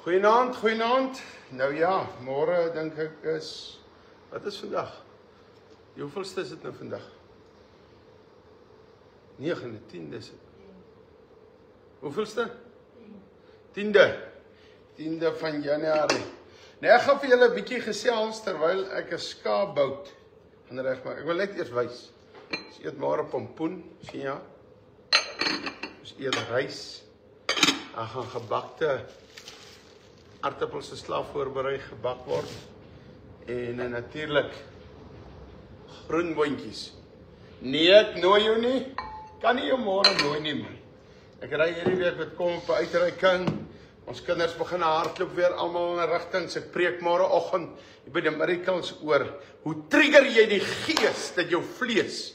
Goeienaand, goeienaand. Nou ja, môre dink ek is, wat is vandag? Hoeveelste is dit nou vandag? 9, 10de is dit. Hoeveelste? 10de van Januarie. Nou ek gaan vir julle 'n bietjie gesels terwyl ek 'n skaapbout gaan regmaak. Ek wil net eers wys. Ons eet môre pompoen, sien jy? Ons eet rys. Ek gaan gebakte aartappels se slaaf voorberei gebak word. En natuurlik groenboontjies. Nee, ek nooi jou nie. Kan nie jou môre nooi nie man. Ek ry hierdie week met kom op 'n uitreiking. Ons kinders begin hardloop weer almal in 'n rigting. Ek preek môreoggend by die miracles oor hoe trigger jy die gees dat jou vlees.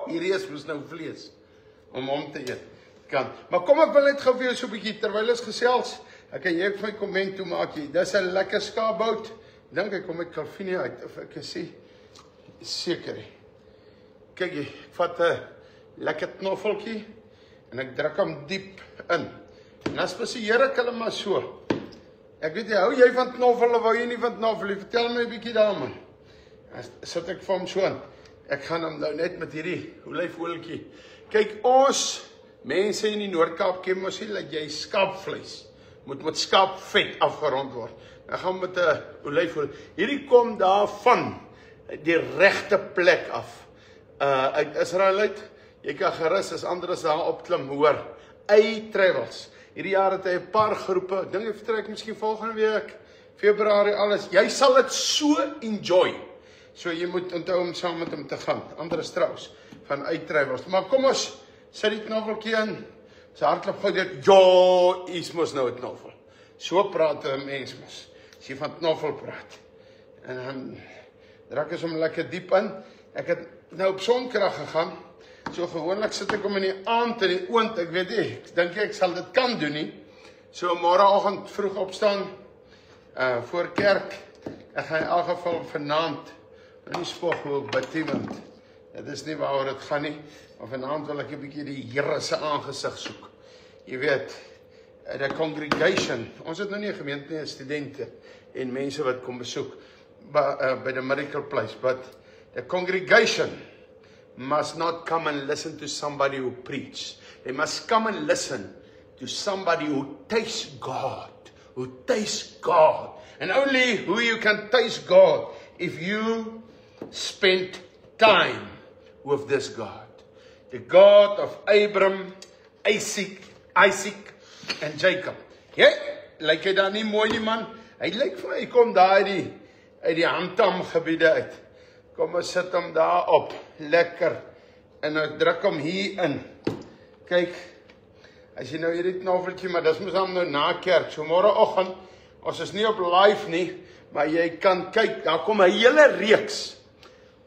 Hierdie is mos nou vlees om hom te eet. Kan. Maar kom ek wil net gou vir jou so 'n bietjie terwyl ons gesels. Ek kan jy vir my komment toe maak jy. Dis 'n lekker skaapbout. Dink ek kom uit Calvinia uit of ek sê seker. Kyk jy, ek vat 'n lekker knoffeltjie en ek druk hom diep in. En dan spesieer ek hulle maar so. Ek weet jy, hou jy van knoffel of hou jy nie van knoffel? Vertel my 'n bietjie daarman. Dan sit ek vir hom so in. Ek gaan hom nou net met hierdie olyfooltjie. Kyk, ons mense in die Noord-Kaap ken mos nie dat jy skaapvleis moet met skaapvet afgerond word. Ek gaan met 'n olyfolie. Hierdie kom daarvan die regte plek af. Uit Israel uit. Jy kan gerus as ander daar opklim hoor. Travels. Hierdie jaar het hy 'n paar groepe. Ek dink hy vertrek miskien volgende week, Februarie alles. Jy sal dit so enjoy. So jy moet onthou om saam met hom te gaan. Anders trouens van Travels. Maar kom ons sit die knoffeltjie in. Sy hartklop gou dit. Ja, is mos nou 'n knoffel. So praat 'n mens mos. As jy van knoffel praat. En dan druk ek hom lekker diep in. Ek het nou op sonkrag gegaan. So gewoonlik sit ek hom in die aand in die oond. Ek weet nie, ek dink ek sal dit kan doen nie. So môreoggend vroeg opstaan voor kerk. Ek gaan in elk geval vanaand nie spog hoe ek bid iemand. Dit is nie waaroor dit gaan nie. Maar vanaand wil ek 'n bietjie die Here se aangesig soek. Jy weet, the congregation. Ons het nou nie 'n gemeente nie, studente en mense wat kom besoek by the Miracle Place, but the congregation must not come and listen to somebody who preach. They must come and listen to somebody who tastes God, And only who you can taste God if you spend time with this God. The God of Abraham, Isaac en Jacob. Ja, lyk hy daar nie mooi nie man? Hy lyk vir my, hy kom daar uit die Hamtam gebiede uit. Kom ons sit hom daar op, lekker. En ek druk hom hier in. Kyk, as jy nou hierdie knoffeltjie, maar dis mos hom nou na kerk. So môreoggend, ons is nie op live nie, maar jy kan kyk, daar kom 'n hele reeks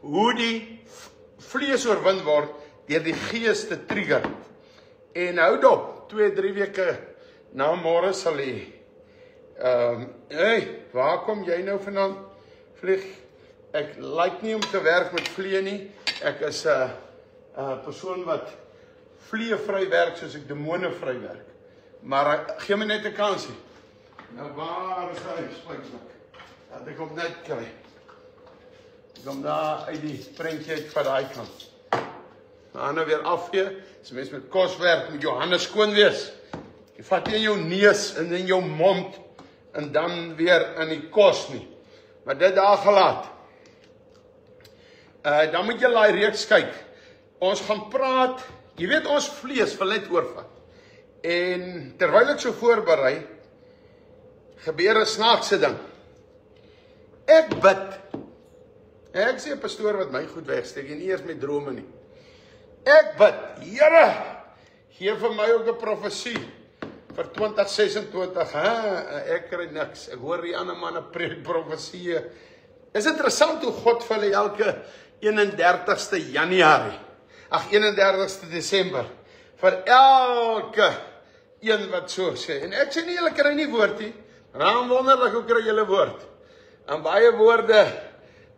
hoe die vlees oorwin word deur die gees te trigger. En hou dop, 2-3 weke na môre sal jy waar kom jy nou vandaan? Vlieg. Ek like nie om te werk met vlee nie. Ek is 'n persoon wat vleevry werk soos ek demone vry werk. Maar gee my net 'n kansie. Nou waar is hy? Spyksmak. Dat ek hom net kry. Ek kom daar uit die prentjie uit van daai kant. Nou weer afvee. As mens met kos werk, moet jou hande skoon wees. Jy vat nie in jou neus en in jou mond en dan weer in die kos nie. Maar dit daar gelaat. Dan moet jy daai reeks kyk. Ons gaan praat, jy weet ons vlees wil net oorvat. En terwyl ek so voorberei, gebeur 'n snaakse ding. Ek bid. Ek sê 'n pastoor wat my goed wegsteek en nie eers met drome nie. Ek bid, Here, gee vir my ook 'n profesie vir 2026. Ek kry niks. Ek hoor die ander manne preek profesieë. Is interessant hoe God vir hulle elke 31ste Januarie, 31ste Desember, vir elke een wat so sê. En ek sê nie, julle kry nie woord nie. Raam wonderlik, hoe kry julle woord? En baie woorde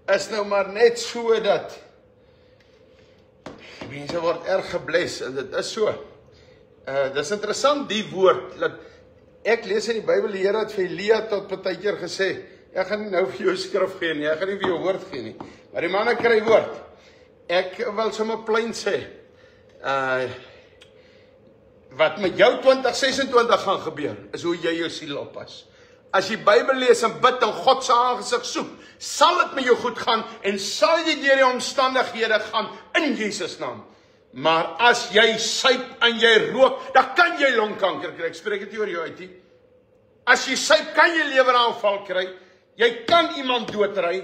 is nou maar net so dat mense word erg gebless, en dit is so. Dis interessant die woord, dat Ek lees in die Bybel, die Here het vir Elia tot partykeer gesê, ek gaan nie nou vir jou skrif gee nie, ek gaan nie vir jou woord gee nie, maar die manne kry woord. Ek wil sommer plain sê, wat met jou 2026 gaan gebeur, is hoe jy jou siel oppas. As jy Bybel lees en bid en God se aangesig soek, sal dit met jou goed gaan en sal jy deur die omstandighede gaan in Jesus naam. Maar as jy suip en jy rook, dan kan jy longkanker kry. Ek spreek dit oor jou uit nie. As jy suip, kan jy leweraanval kry. Jy kan iemand doodry.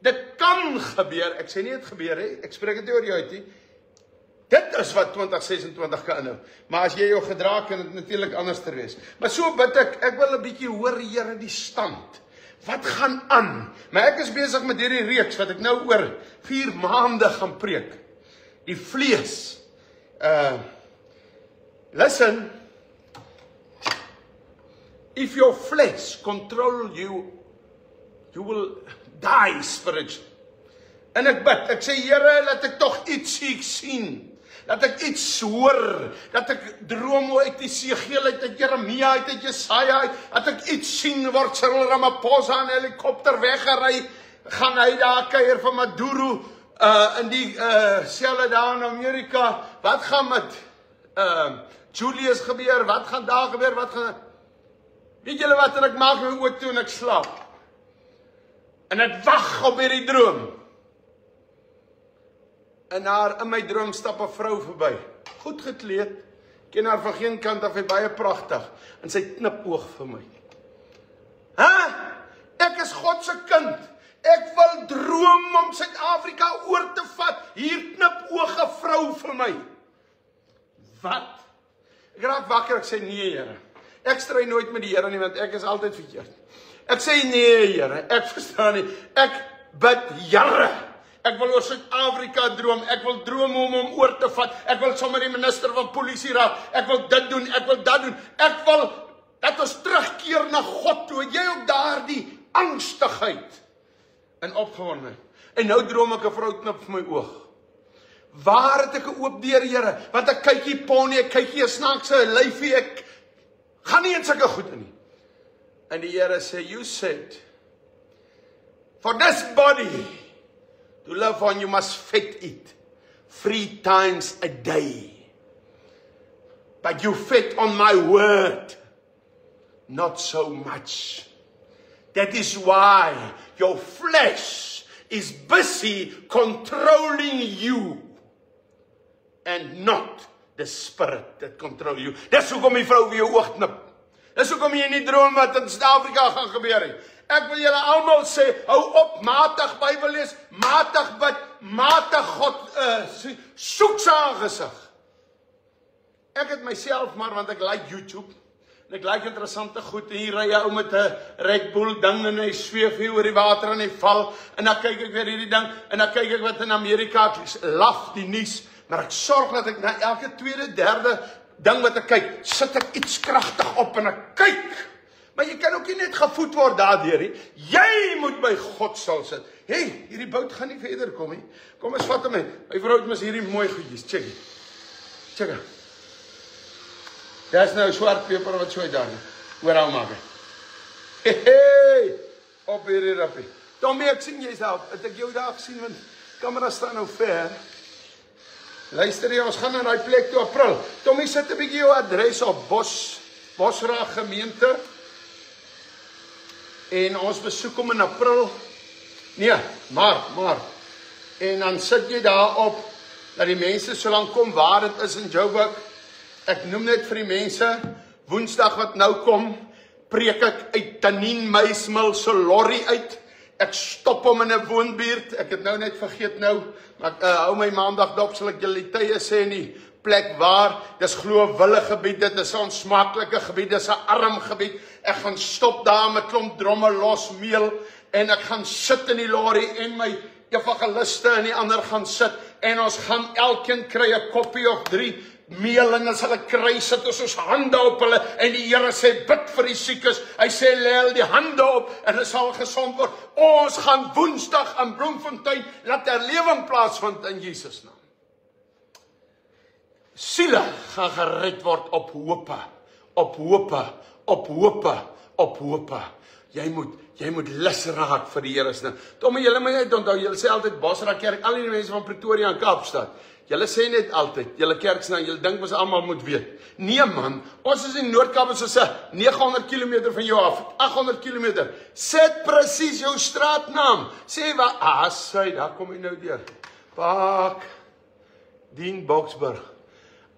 Dit kan gebeur. Ek sê nie dit gebeur hè. Ek spreek dit oor jou uit nie. Dit is wat 2026 kan inhou. Maar as jy jou gedra, kan dit natuurlik anders ter wees. Maar so bid ek wil 'n bietjie hoor, Here, die stand. Wat gaan aan? Maar ek is besig met hierdie reeks wat ek nou oor 4 maande gaan preek. Die vlees. Listen. If your flesh control you, you will die spiritually. En ek bid, ek sê, Here, laat ek tog iets sien. Dat ek iets hoor, dat ek droom uit Esegiel uit Jeremia uit Jesaja uit, dat ek iets sien word Cyril Ramaphosa in 'n helikopter weggery, gaan hy daar kuier van Maduro in die selle daar in Amerika. Wat gaan met Julius gebeur? Wat gaan daar gebeur? Wat gaan weet julle wat, en ek maak my oë toe en ek slaap. En ek wag op hierdie droom. En daar in my droom stap 'n vrou verby. Goed gekleed. Ken haar van geen kant af, baie pragtig. En sy knip oog vir my. Ek is God se kind. Ek wil droom om Suid-Afrika oor te vat. Hier knip oog 'n vrou vir my. Wat? Ek raak wakker, ek sê nee, Here. Ek stry nooit met die Here nie, want ek is altyd verkeerd. Ek sê nee, Here, ek verstaan nie. Ek bid, Here. Ek wil oor Suid-Afrika droom, ek wil droom om hom oor te vat, ek wil sommer die minister van polisie raak, ek wil dit doen, ek wil dat doen, ek wil dat ons terugkeer na God toe, jy ook daardie angstigheid en opgewondenheid. En nou droom ek 'n vrou knip vir my oog. Waar het ek 'n oop deur, Here? Want ek kyk hier pony, ek kyk hier 'n snaakse lyfie, ek gaan nie in sulke goed in nie. En die Here sê, you said, for this body to live on, you must feed it 3 times a day. But you fed on my word, not so much. That is why your flesh is busy controlling you and not the spirit that control you. Dis hoekom die vrou vir jou oog knip. Dis hoekom jy nie droom wat in Suid-Afrika gaan gebeur nie. Ek wil julle almal sê, hou op matig Bybel lees, matig bid, matig God soek sy aangesig. Ek het myself maar, want ek like YouTube, en ek like interessante goed, en hier ry jy ou met 'n Red Bull ding, en hy sweef hier oor die water, en hy val, en dan kyk ek weer hierdie ding, en dan kyk ek wat in Amerika, ek laf die nuus, maar ek sorg dat ek na elke tweede, derde ding wat ek kyk, sit ek iets kragtig op, en ek kyk. Maar jy kan ook nie net gevoed word daardeur nie. Jy moet by God sal sit. Hey, hierdie bout gaan nie verder kom nie. Kom ons vat hom in. My vrou het mos hierdie mooi goedjies. Check it. Check it. Daar's nou swart peper wat so uit daar. Oor hou maak. Hey, op hierdie rappie. Tommy, ek sien jy's daar. Het ek jou daar gesien, want kamera staan nou ver. Luister jy, ons gaan na daai plek toe April. Tommy, sit 'n bietjie jou adres op Bosra gemeente. En ons besoek hom in April. Nee, maar. En dan sit jy daar op, dat die mense so lank kom waar dit is in Joburg. Ek noem net vir die mense, Woensdag wat nou kom, preek ek uit Tanien Meismil se lorry uit. Ek stop hom in 'n woonbuurt. Ek het nou net vergeet nou, maar hou my Maandag dop, sal ek julle tye sê nie. Plek waar, dis glo 'n wille gebied, dit is 'n onsmaaklike gebied, dis 'n arm gebied. Ek gaan stop daar met klomp dromme los meel, en ek gaan sit in die lorry, en my evangeliste en die ander gaan sit, en ons gaan elkeen kry 'n koppie of 3 meel, en as hulle kry, sit ons hande op hulle, en die Here sê, bid vir die siekes, hy sê, lê die hande op, en hulle sal gesond word. Ons gaan Woensdag in Bloemfontein, laat herlewing plaasvind in Jesus naam. Siele gaan gered word op hope, op hope. Jy moet lus raak vir die Here se naam. Tommy, julle moet net onthou, julle sê altyd Bosra Kerk, al die mense van Pretoria en Kaapstad. Julle sê net altyd, julle kerk se naam, julle dink ons almal moet weet. Nee man, ons is in Noord-Kaap, ons is 900 km van jou af, 800 km. Sit presies jou straatnaam. Sê waar, sy, daar kom jy nou deur. Park, Dien Boksburg.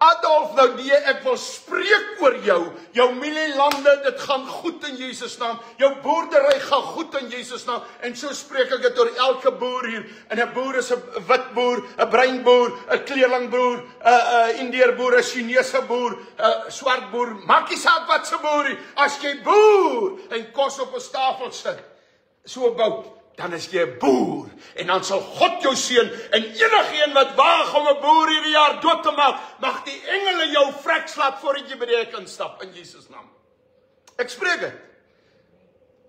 Adolf, nou die, ek wil spreek oor jou mielielande, dit gaan goed in Jesus naam, jou boerdery gaan goed in Jesus naam, en so spreek ek dit oor elke boer hier, en 'n boer is 'n wit boer, 'n bruin boer, 'n kleerlingboer, 'n Indeerboer, 'n Chinese boer, 'n swart boer, maak nie saak wat se boer nie, as jy boer, en kos op 'n tafel sit, so bou, dan is jy 'n boer, en dan sal God jou seën, en enigeen wat waag om 'n boer hierdie jaar dood te maak, mag die engele jou vrek slaap voordat jy by die hek instap, in Jesus naam. Ek spreek dit.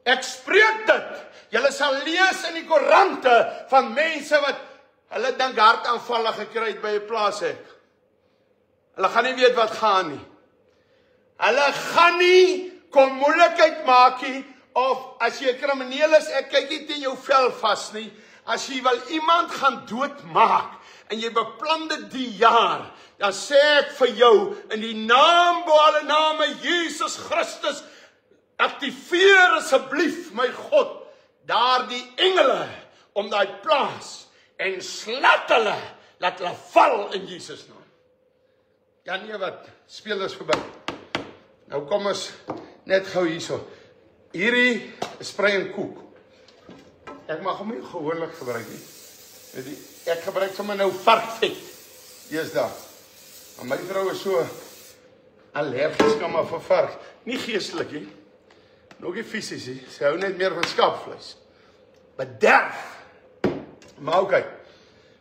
Ek spreek dit. Julle sal lees in die koerante van mense wat, hulle dink hartaanvalle gekry het by 'n plaashek. Hulle gaan nie weet wat gaan nie. Hulle gaan nie kom moeilikheid maak nie, of as jy 'n krimineel is, ek kyk nie teen jou vel vas nie, as jy wil iemand gaan doodmaak, en jy beplan dit die jaar, dan sê ek vir jou, in die naam bo alle name, Jesus Christus, aktiveer asseblief, my God, daar die engele, om daai plaas, en laat hulle val in Jesus naam. Ja nee wat, spelers verby. Nou kom ons, net gou hierso. Hierdie is sprei en koek. Ek mag hom nie gewoonlik gebruik nie. Ek gebruik sommer nou varkvet. Dis daar. Maar my vrou is so allergies kan maar vir vark. Nie geestelik nie. Nog nie fisies nie. Sy hou net meer van skaapvleis. Bederf. Maar oké.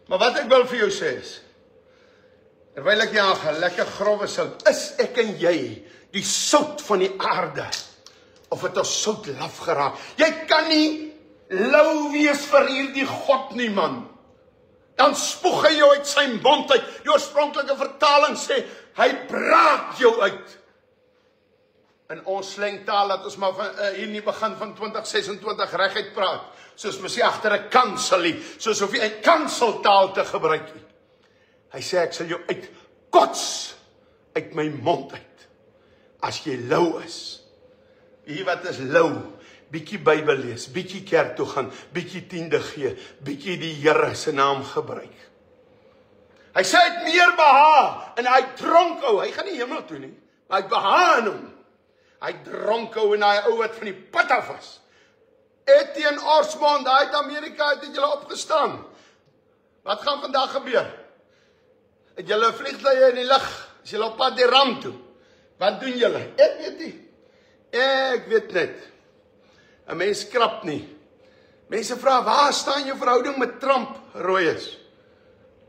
Maar wat ek wil vir jou sê is, terwyl ek jaag 'n lekker grove sout, is ek en jy die sout van die aarde. Of het ons sout laf geraak. Jy kan nie lou wees vir hierdie God nie, man. Dan spoeg hy jou uit sy mond uit. Die oorspronklike vertaling sê, hy braak jou uit. In ons slengtaal dat ons maar hier in die begin van 2026 reguit praat. Soos mens agter 'n kanselie, soos of jy 'n kanseltaal te gebruik nie. Hy sê, ek sal jou uitkots uit my mond uit, as jy lou is. Wie wat is lou? Bietjie Bybel lees, bietjie kerk toe gaan, bietjie tiende gee, bietjie die Here se naam gebruik. Hy sê hy het meer behaag, en hy dronk ou, hy gaan nie hemel toe nie, maar hy behaag in hom. Hy dronk ou, en hy ou wat van die pad af was. Etienne Osborne, daai uit Amerika, het julle opgestaan. Wat gaan vandag gebeur? Het julle vliegtuie in die lug, is julle op pad die ram toe? Wat doen julle? Ek weet nie. Ek weet net, 'n mens krap nie. Mense vra, waar staan jou verhouding met Trump, Rooies?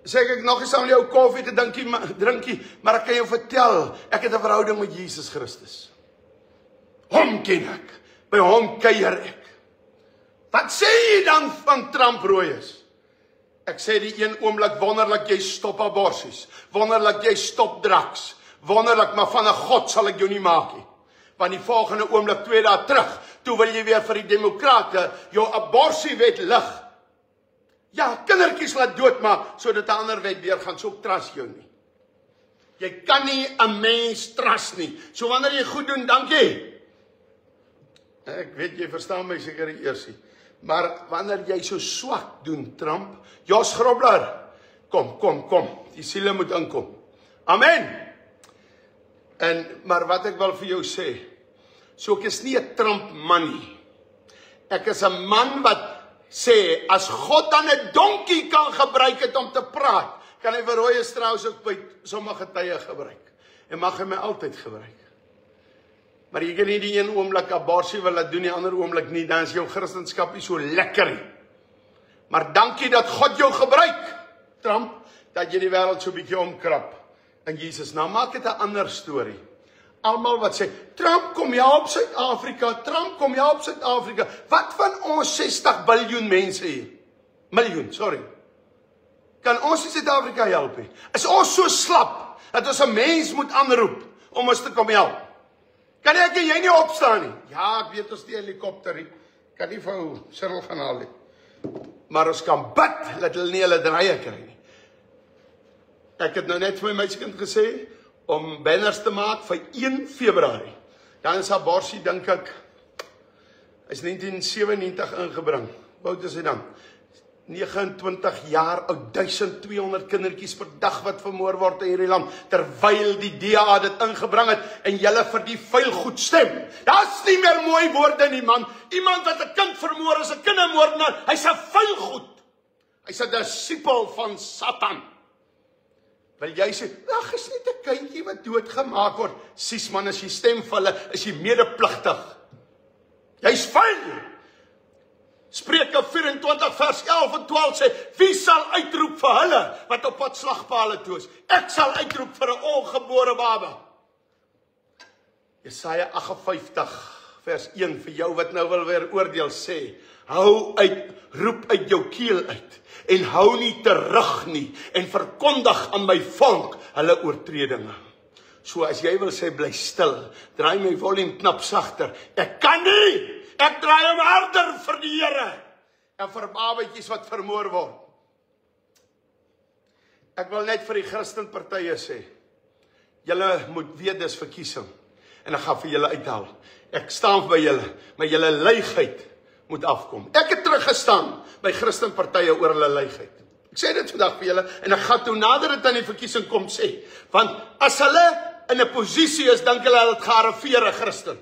Sê ek nog eens aan jou koffie te drinkie, maar ek kan jou vertel, ek het 'n verhouding met Jesus Christus. Hom ken ek, by hom kuier ek. Wat sê jy dan van Trump, Rooies? Ek sê die een oomblik, wonderlik jy stop aborsies, wonderlik jy stop drugs, wonderlik, maar van 'n God sal ek jou nie maak nie. Want die volgende oomblik 2 dae terug, toe wil jy weer vir die demokrate jou aborsiewet lig. Ja, kindertjies laat doodmaak, sodat 'n ander wet weer gaan, so trust jou nie. Jy kan nie 'n mens trust nie. So wanneer jy goed doen, dankie. Ek weet jy verstaan my seker eers nie. Maar wanneer jy so swak doen, Trump, Jos Grobler, kom, die siele moet inkom. Amen. Maar wat ek wil vir jou sê, so ek is nie 'n Trump man nie. Ek is 'n man wat sê, as God dan 'n donkie kan gebruik het om te praat, kan hy vir Rooies trouens ook by sommige tye gebruik. En mag hy my altyd gebruik. Maar jy kan nie die een oomblik aborsie wil laat doen, die ander oomblik nie, dan is jou Christendom nie so lekker nie. Maar dankie dat God jou gebruik, Trump, dat jy die wêreld so 'n bietjie omkrap. In Jesus naam, maak dit 'n ander storie. Almal wat sê, Trump kom help Suid-Afrika, Trump kom help Suid-Afrika. Wat van ons 60 biljoen mense hier? Miljoen, sorry. Kan ons nie Suid-Afrika help nie? Is ons so slap, dat ons 'n mens moet aanroep, om ons te kom help? Kan ek en jy nie opstaan nie? Ja, ek weet ons die helikopter nie. Kan nie vir ou Cyril gaan haal nie. Maar ons kan bid, dat hulle nie hulle draaie kry nie. Ek het nou net vir my meisiekind gesê, om banners te maak vir 1 Februarie. Dan is aborsie, dink ek, is 1997 ingebring. Hoe oud is hy dan? 29 jaar oud, 1200 kindertjies per dag wat vermoor word in hierdie land, terwyl die DA dit ingebring het, en julle vir die vuil goed stem. Daar's nie meer mooi woorde nie, man. Iemand wat 'n kind vermoor is 'n kindermoordenaar, hy's 'n vuil goed. Hy's 'n disipel van Satan. Wil jy sê, ag, is net 'n kindjie wat doodgemaak word. Sies man, as jy stem vir hulle, is jy medepligtig. Jy's vuil. Spreuke 24 vers 11 en 12 sê, wie sal uitroep vir hulle wat op pad slagpale toe is? Ek sal uitroep vir 'n ongebore baba. Jesaja 58 vers 1 vir jou wat nou wil weer oordeel sê, roep uit jou keel uit en hou nie terug nie en verkondig aan my volk hulle oortredinge. So as jy wil sê bly stil, draai my volume knap sagter. Ek kan nie. Ek draai hom harder vir die Here en vir babatjies wat vermoor word. Ek wil net vir die Christenpartye sê, julle moet weet dis verkiesing en ek gaan vir julle uithaal. Ek staan by julle, maar julle leigheid moet afkom. Ek het teruggestaan by Christenpartye oor hulle leigheid. Ek sê dit vandag vir julle en ek gaan toe nader dit aan die verkiesing kom sê, want as hulle in 'n posisie is, dink hulle het gearriveer 'n Christen.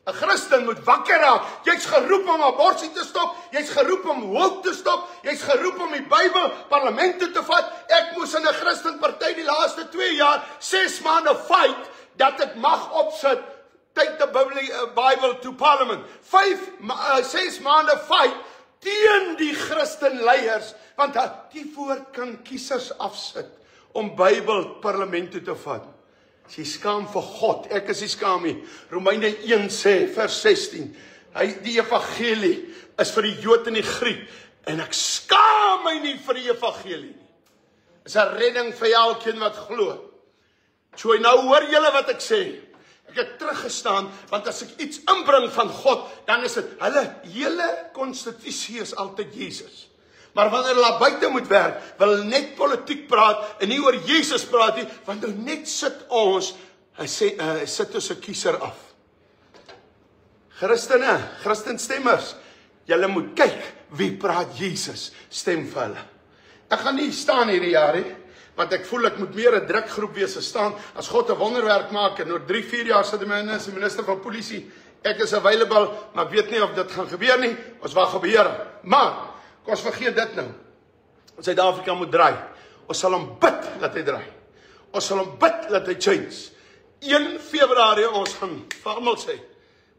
'n Christen moet wakker raak. Jy's geroep om abortus te stop, jy's geroep om woke te stop, jy's geroep om die Bybel parlement toe te vat. Ek moes in 'n Christenparty die laaste 2 jaar 6 maande fight dat ek mag opsit. Take the Bible to Parliament. 6 maande fight teen die Christenleiers, want die woord kan kiesers afsit om Bybel parlement toe te vat. As jy skaam vir God, ek is nie skaam nie. Romeine 1 sê, vers 16, die evangelie is vir die Jood en die Griek, en ek skaam my nie vir die evangelie nie. Is 'n redding vir elkeen wat glo. So nou hoor julle wat ek sê. Ek het teruggestaan, want as ek iets inbring van God, dan is dit, hulle hele konstitusie is altyd Jesus. Maar wanneer hulle buite moet werk, wil hulle net politiek praat, en nie oor Jesus praat nie, want nou net sit ons, sit ons 'n kiezer af. Christenstemmers, julle moet kyk, wie praat Jesus, stem vir hulle. Ek gaan nie staan hierdie jaar nie, want ek voel ek moet meer 'n drukgroep wees te staan, as God 'n wonderwerk maak, en oor 3-4 jaar sit my in as die minister van polisie, ek is available, maar ek weet nie of dit gaan gebeur nie, ons wag op die Here. Maar, kom ons vergeet dit nou, Suid-Afrika moet draai, ons sal hom bid, dat hy draai, ons sal hom bid, dat hy change, 1 Februarie, ons gaan vir almal sê,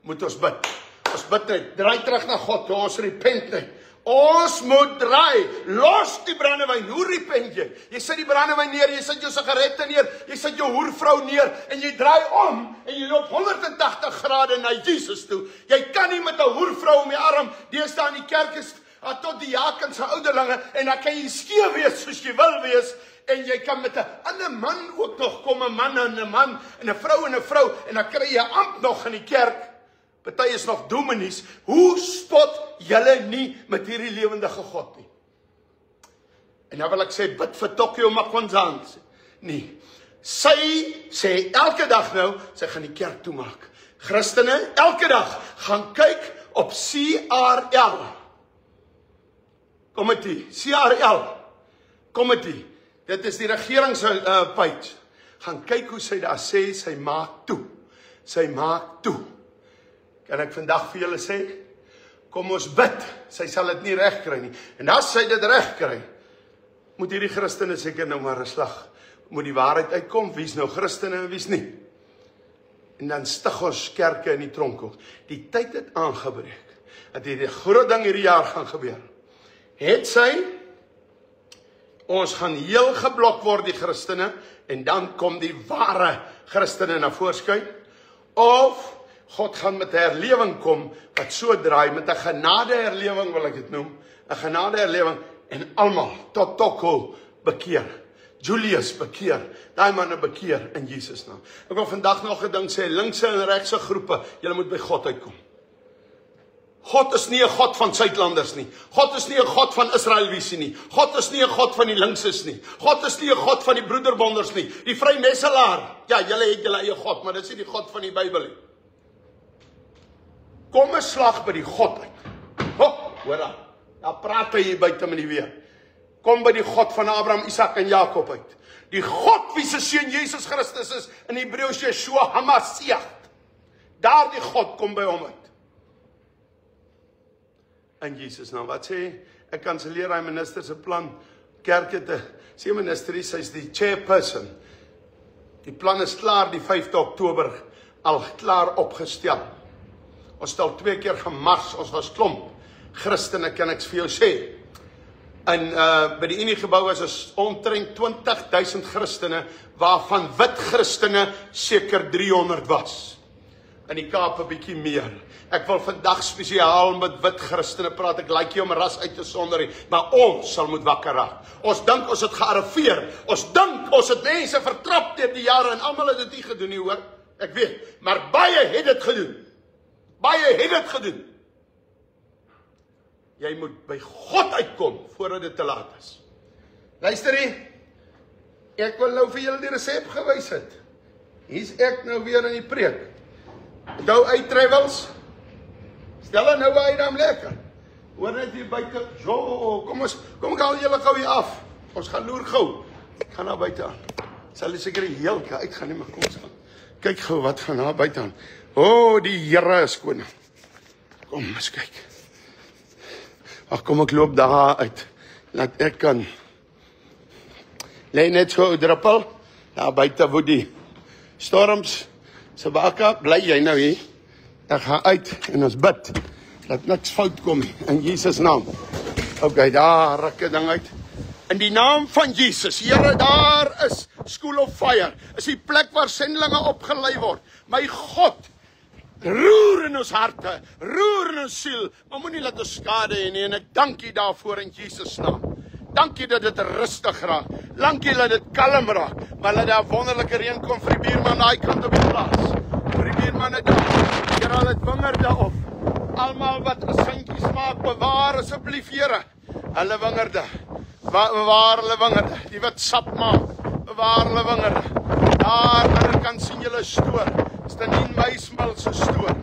moet ons bid net, draai terug na God, ons repent net, ons moet draai, los die brandewyn, hoe repent jy? Jy sit die brandewyn neer, jy sit jou sigarette neer, jy sit jou hoervrou neer, en jy draai om, en jy loop 180 grade na Jesus toe, jy kan nie met 'n hoervrou om die arm, deesdae in die kerk is, tot die jakens se ouderlinge, en dan kan jy skeef wees soos jy wil wees, en jy kan met 'n ander man ook nog kom, 'n man en 'n man, en 'n vrou en 'n vrou, en dan kry jy amp nog in die kerk. Party is nog dominees. Hoe spot julle nie met hierdie lewendige God nie? En nou wil ek sê, bid vir Tokyo Makwanzansi. Nee. Sy sê elke dag nou, sy gaan die kerk toemaak. Christene, elke dag, gaan kyk op CRL. Committee, CRL. Committee. Dit is die regering se page. Gaan kyk hoe sy daar sê, sy maak toe. Sy maak toe. Kan ek vandag vir julle sê, kom ons bid, sy sal dit nie reg kry nie. En as sy dit reg kry, moet hierdie Christene seker nou maar 'n slag, moet die waarheid uitkom, wie's nou Christene en wie's nie. En dan stig ons kerke in die tronk ook. Die tyd het aangebreek, dat hierdie groot ding hierdie jaar gaan gebeur. Het sy, ons gaan heel geblok word die Christene, en dan kom die ware Christene na voorskyn, of God gaan met 'n herlewing kom, wat so draai, met 'n genadeherlewing wil ek dit noem, 'n genadeherlewing, en almal tot Tokyo bekeer. Julius bekeer, daai manne bekeer in Jesus naam. Ek wil vandag nog 'n ding sê, linkse en regse groepe, julle moet by God uitkom. God is nie 'n God van Suidlanders nie. God is nie 'n God van Israelvisie nie. God is nie 'n God van die linkses nie. God is nie 'n God van die broederbonders nie. Die vrymesselaar, ja, julle het julle eie God, maar dit is nie die God van die Bybel nie. Kom 'n slag by die God uit. Hoor dan. Daar praat hy hier buite met die weer. Kom by die God van Abraham, Isak en Jakob uit. Die God wie se seun Jesus Christus is, in Hebreëus Yeshua HaMashiach. Daar die God kom by hom uit. In Jesus naam. Wat sê, ek kanselleer hy minister se plan, kerk het sê minister, sy is die chairperson. Die plan is klaar, die 5de Oktober, al klaar opgestel. Ons het al 2 keer gemars, ons was klomp Christene, kan ek vir jou sê. En by die Unie gebou is omtrent 20.000 Christene, waarvan wit Christene seker 300 was. In die Kaap 'n bietjie meer. Ek wil vandag spesiaal met wit Christene praat, ek like jy om ras uit te sonder, maar ons sal moet wakker raak. Ons dink ons het gearriveer, ons dink ons het mense vertrap deur die jare, en almal het dit nie gedoen nie, hoor, ek weet, maar baie het dit gedoen. Baie het dit gedoen. Jy moet by God uitkom, voordat dit te laat is. Luister hier, ek wil nou vir julle die resep gewys het. Hier's ek nou weer in die preek. Nou uittravels, stel nou by dan lekker. Hoor net hier buite, kom ek haal julle gou hier af. Ons gaan loer gou. Ek gaan nou buite aan. Sal seker die heelke uitgaan nie, maar kom ons gaan. Kyk gou wat gaan daar buite aan. Die Here is koning. Kom, eens kyk. Ag, kom ek loop daar uit. Laat ek kan. Lê net so 'n druppel. Daar buite woed die storms. Sabaka, bly jy nou hier? Ek gaan uit en ons bid. Laat niks fout kom nie, in Jesus naam. Okay, daar ruk 'n ding uit. In die naam van Jesus, Here, daar is School of Fire. Is die plek waar sendelinge opgelei word. My God, roer in ons harte, roer in ons siel, maar moenie laat ons skade hê nie, en ek dank U daarvoor in Jesus naam. Dankie dat dit rustig raak. Dankie dat dit kalm raak. Maar laat daar wonderlike reën kom vir die buurman daai kant op die plaas. Vir die buurmanne daar. Here, al het wingerde op. Almal wat gesintjies maak, bewaar asseblief, Here, hulle wingerde. Bewaar hulle wingerde. Die wat sap maak, bewaar hulle wingerde. Daar ander kan sien julle stoor. Stanien Meismil se stoor.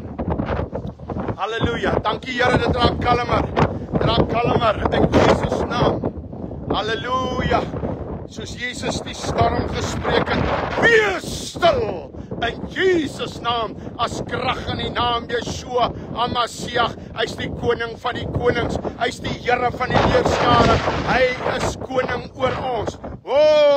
Halleluja. Dankie, Here, dit raak kalmer. Dit raak kalmer in Jesus naam. Halleluja, soos Jesus die storm gespreek het, wees stil, in Jesus naam, as krag in die naam Yeshua HaMashiach, hy is die koning van die konings, hy is die Here van die leerskare, hy is koning oor ons.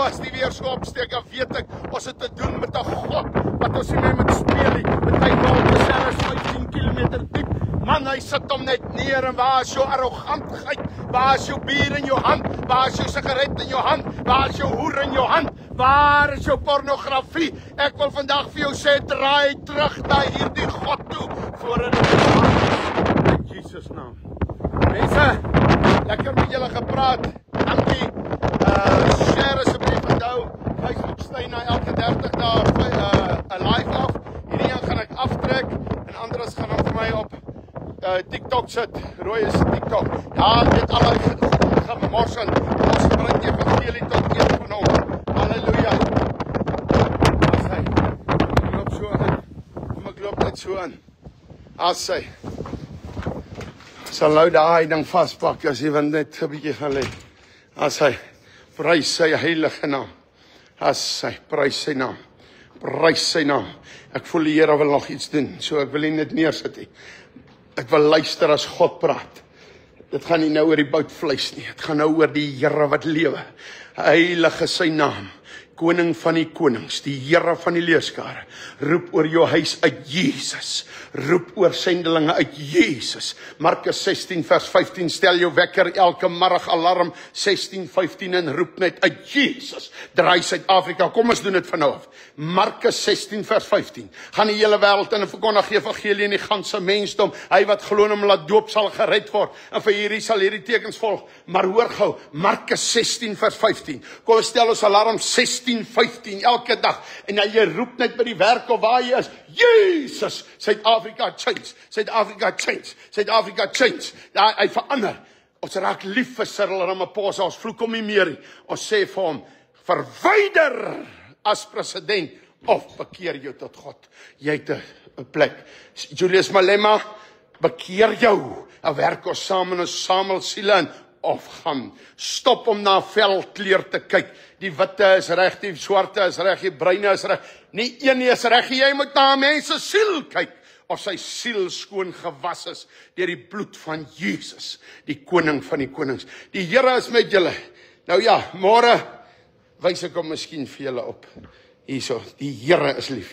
As die weer so opsteek, dan weet ek, ons het te doen met 'n God, wat ons nie met speel nie, met hy water selfs 15 kilometer diep. Man, hy sit hom net neer, en waar is jou arrogantheid? Waar is jou bier in jou hand? Waar is jou sigaret in jou hand? Waar is jou hoer in jou hand? Waar is jou pornografie? Ek wil vandag vir jou sê, draai terug na hierdie God toe, voordat dit is. In Jesus naam. Mense, lekker met julle gepraat. Dankie. Share asseblief onthou, Facebook stay na elke 30 dae 'n live af. Hierdie een gaan ek aftrek, en anders gaan hom vir my op TikTok sit, rooi is TikTok. Ja, dit al gemorsen. Ons bring die evangelie tot een van hom. Halleluja. As hy, ek loop so aan. Kom ek loop net so aan. As hy. Sal nou daai ding vaspak, as hy net 'n bietjie gaan lê. As hy, prys sy heilige naam. As hy, prys sy naam. Prys sy naam. Ek voel die Here wil nog iets doen, so ek wil nie net neersit nie. Ek wil luister as God praat. Dit gaan nie nou oor die boutvleis nie. Dit gaan nou oor die Here wat lewe. Heilig is sy naam. koning van die konings, die Here van die leerskare, roep oor jou huis uit Jesus, roep oor sendelinge uit Jesus. Markus 16 vers 15, stel jou wekker elke middag, alarm 16:15 en roep net uit Jesus, draai Suid-Afrika, kom ons doen dit van nou af. Markus 16 vers 15, gaan die hele wêreld in en verkondig die evangelie in die ganse mensdom, hy wat glo en hom laat doop sal gered word, en vir hierdie sal hierdie tekens volg, maar hoor gou, Markus 16 vers 15, kom ons stel ons alarm 16:15 elke dag, en jy roep net by die werk of waar jy is, Jesus, Suid-Afrika change, Suid-Afrika change, Suid-Afrika change, ja, hy verander, ons raak lief vir Cyril Ramaphosa, ons vloek hom nie meer nie, ons sê vir hom, verwyder as president, of bekeer jou tot God, jy het 'n plek, Julius Malema, bekeer jou, en werk ons saam en ons samel siele in, of gaan, stop om na velkleur te kyk, die witte is reg, die swarte is reg, die bruine is reg, nie een is reg, jy moet na mense siel kyk, of sy siel skoon gewas is, deur die bloed van Jesus, die koning van die konings, die Here is met julle, nou ja, môre, wys ek hom miskien vir julle op, hierso, die Here is lief vir julle.